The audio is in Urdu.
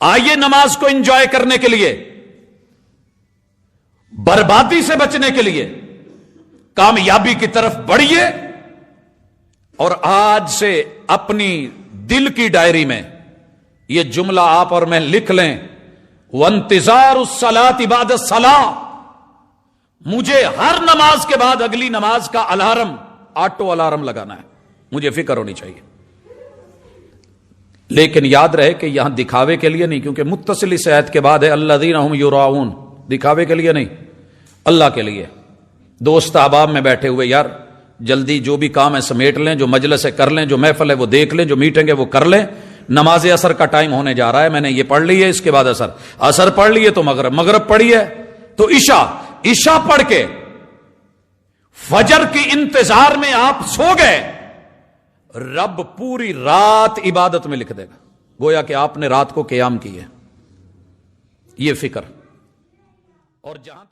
آئیے نماز کو انجوائے کرنے کے لیے، بربادی سے بچنے کے لیے کامیابی کی طرف بڑھیے، اور آج سے اپنی دل کی ڈائری میں یہ جملہ آپ اور میں لکھ لیں، وانتظار الصلاۃ بعد الصلاۃ، مجھے ہر نماز کے بعد اگلی نماز کا الارم، آٹو الارم لگانا ہے، مجھے فکر ہونی چاہیے۔ لیکن یاد رہے کہ یہاں دکھاوے کے لیے نہیں، کیونکہ متصل اس آیت کے بعد ہے الذین ھم یراؤون، دکھاوے کے لیے نہیں، اللہ کے لیے۔ دوست احباب میں بیٹھے ہوئے، یار جلدی جو بھی کام ہے سمیٹ لیں، جو مجلس ہے کر لیں، جو محفل ہے وہ دیکھ لیں، جو میٹنگ ہے وہ کر لیں، نماز عصر کا ٹائم ہونے جا رہا ہے، میں نے یہ پڑھ لی ہے، اس کے بعد عصر پڑھ لی ہے تو مغرب پڑھی ہے تو عشاء پڑھ کے فجر کی انتظار میں آپ سو گئے، رب پوری رات عبادت میں لکھ دے گا، گویا کہ آپ نے رات کو قیام کی ہے۔ یہ فکر، اور جہاں تک